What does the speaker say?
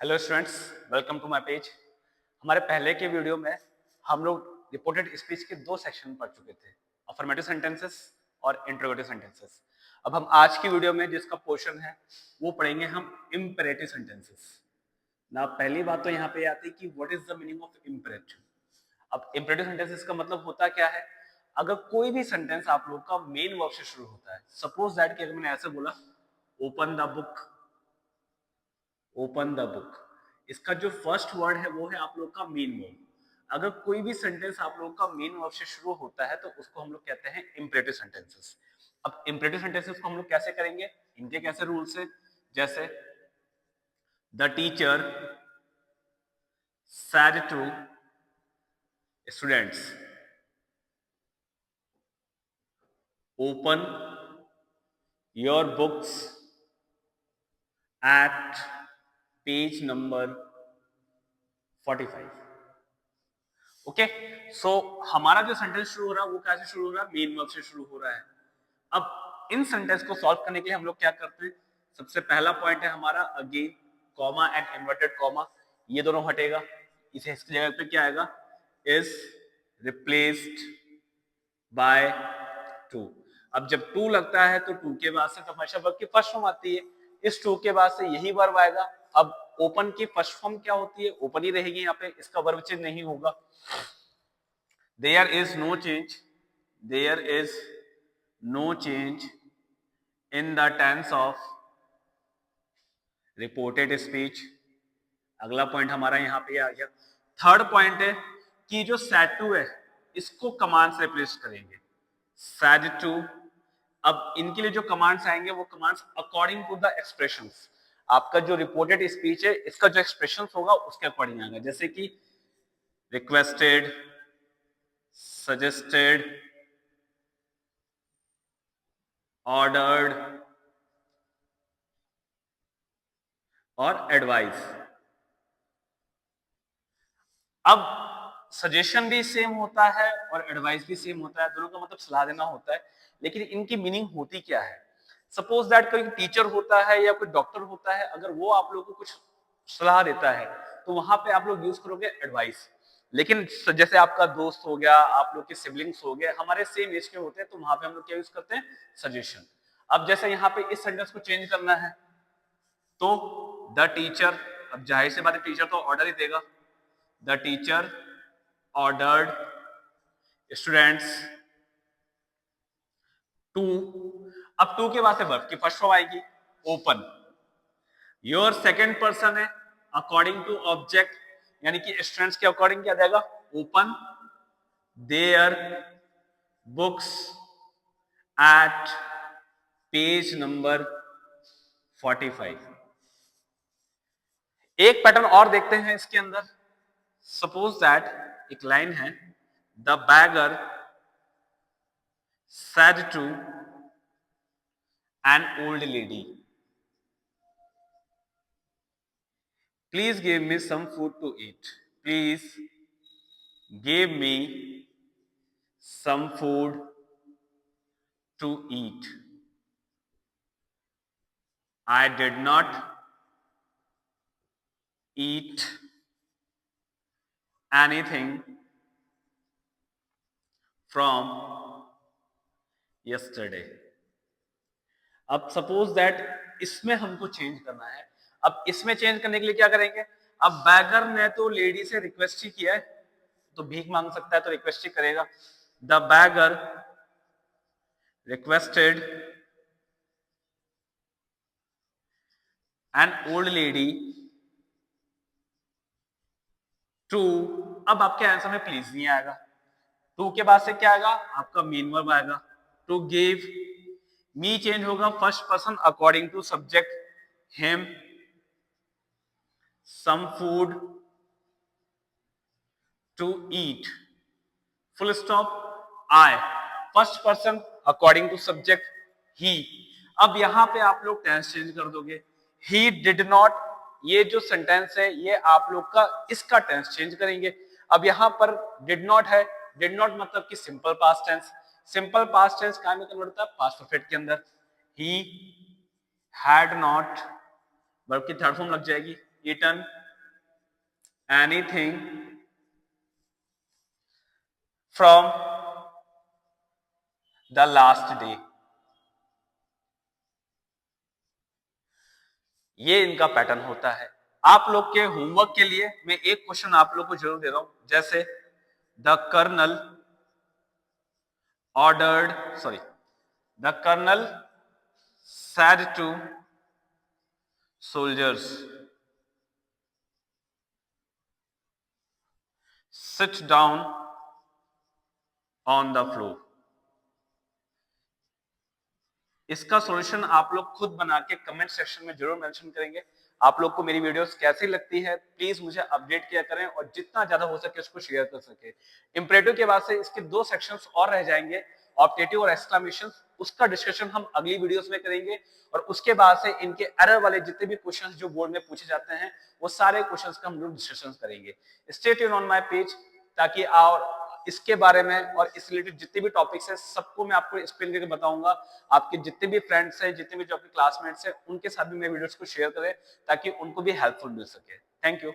Hello students, welcome to my page. हमारे पहले के वीडियो में हम लोग रिपोर्टेड स्पीच के दो सेक्शन पढ़ चुके थे, अफर्मेटिव सेंटेंसेस और इंटरोगेटिव सेंटेंसेस। अब हम आज की वीडियो में जिसका पोर्शन है वो पढ़ेंगे हम इंपेरेटिव सेंटेंसेस। ना पहली बात तो यहाँ पे आती है कि what is the meaning of imperative. अब इंपेरेटिव सेंटेंसेस का मतलब होता क्या है? अगर कोई भी सेंटेंस आप लोग का मेन वर्ब से शुरू होता है, सपोज दैट कि अगर मैंने ऐसे बोला open the book, open the book, इसका जो फर्स्ट वर्ड है वो है आप लोग का मेन वर्ब। अगर कोई भी सेंटेंस आप लोग का मेन वर्ब से शुरू होता है तो उसको हम लोग कहते हैं इंपेरेटिव सेंटेंसेस। अब इंपेरेटिव सेंटेंसेस को हम लोग कैसे करेंगे, इनके कैसे रूल्स है? जैसे the teacher said to students, open your books at page number 45। Okay, सो हमारा जो सेंटेंस शुरू हो रहा है वो कैसे शुरू हो रहा है? मेन वर्ब से शुरू हो रहा है। अब इन सेंटेंस को सॉल्व करने के लिए हम लोग क्या करते हैं? सबसे पहला पॉइंट है हमारा again comma and inverted comma, ये दोनों हटेगा, इसे इसकी जगह पे क्या आएगा? Is replaced by two. अब जब टू लगता है तो टू के बाद से हमेशा वर्ब की फर्स्ट फॉर्म आती है, इस टू के बाद से यही वर्ब आएगा। अब ओपन की फर्स्ट फॉर्म क्या होती है? ओपन ही रहेगी, यहाँ पे इसका वर्ब चेंज नहीं होगा। There is no change. There is no change in the tense of reported speech। अगला पॉइंट हमारा यहाँ पे आ गया। थर्ड पॉइंट है कि जो said to है इसको कमांड से रिप्लेस करेंगे, said to। अब इनके लिए जो कमांड्स आएंगे वो commands according to the expressions. आपका जो रिपोर्टेड स्पीच है इसका जो एक्सप्रेशंस होगा उसके अकॉर्डिंग आएगा, जैसे कि रिक्वेस्टेड, suggested, ordered और एडवाइस। अब सजेशन भी सेम होता है और एडवाइस भी सेम होता है, दोनों का मतलब सलाह देना होता है, लेकिन इनकी मीनिंग होती क्या है? सपोज दैट कोई टीचर होता है या कोई डॉक्टर होता है, अगर वो आप लोगों को कुछ सलाह देता है तो वहां पे आप लोग यूज करोगे एडवाइस। लेकिन जैसे आपका दोस्त हो गया, आप लोग के सिबलिंग्स हो गए, हमारे सेम एज के होते हैं, तो वहां पे हम लोग क्या यूज करते हैं? सजेशन। अब जैसे यहाँ पे इस सेंटेंस को चेंज करना है तो द टीचर, अब जाहिर सी बात है टीचर तो ऑर्डर ही देगा। The teacher ordered students to. अब टू के बाद से वर्ब की फर्स्ट फॉर्म आएगी ओपन। योर सेकंड पर्सन है अकॉर्डिंग टू ऑब्जेक्ट, यानी कि स्टूडेंट्स के अकॉर्डिंग क्या देगा? Open their books at page number 45। एक पैटर्न और देखते हैं इसके अंदर। सपोज दैट एक लाइन है, the beggar said to an old lady, please give me some food to eat, please give me some food to eat, I did not eat anything from yesterday। अब suppose that इसमें हमको change करना है। अब इसमें change करने के लिए क्या करेंगे? अब बैगर ने तो लेडी से रिक्वेस्ट ही किया है, तो भीख मांग सकता है तो रिक्वेस्ट ही करेगा। The beggar requested an old lady to. अब आपके आंसर में प्लीज नहीं आएगा, टू के बाद से क्या आएगा? आपका मेन वर्ब आएगा। टू गिव, मी चेंज होगा first person according to subject him, some food to eat, full stop, I first person according to subject he. अब यहां पे आप लोग टेंस चेंज कर दोगे। ही डिड नॉट, ये जो सेंटेंस है ये आप लोग का इसका टेंस चेंज करेंगे। अब यहां पर डिड नॉट है, डिड नॉट मतलब कि simple past tense. Simple past tense क्या में कन्वर्ट होता है? पास्ट परफेक्ट के अंदर। ही हैड नॉट, वर्ब की थर्ड फॉर्म लग जाएगी eaten anything from the last day। ये इनका पैटर्न होता है। आप लोग के होमवर्क के लिए मैं एक क्वेश्चन आप लोग को जरूर दे रहा हूं, जैसे the colonel ordered, sorry, the colonel said to soldiers, sit down on the floor। इसका सॉल्यूशन आप लोग खुद बना के कमेंट सेक्शन में जरूर मेंशन करेंगे। आप लोग को मेरी वीडियोस कैसी लगती है प्लीज मुझे अपडेट किया करें और जितना ज्यादा हो सके उसको शेयर कर सके। इंपरेटिव के बाद से इसके 2 सेक्शंस और रह जाएंगे, ऑप्टेटिव और एक्सक्लेमेशन, उसका डिस्कशन हम अगली वीडियोस में करेंगे। और उसके बाद से इनके एरर वाले जितने भी क्वेश्चंस जो बोर्ड में पूछे जाते हैं वो सारे क्वेश्चंस का हम लोग डिस्कशन करेंगे। Stay tune on my page, ताकि और इसके बारे में और इस रिलेटेड जितने भी टॉपिक्स हैं सबको मैं आपको एक्सप्लेन करके बताऊंगा। आपके जितने भी फ्रेंड्स हैं, जितने भी जो आपके क्लासमेट्स हैं, उनके साथ भी मेरे वीडियोस को शेयर करें ताकि उनको भी हेल्पफुल मिल सके। Thank you.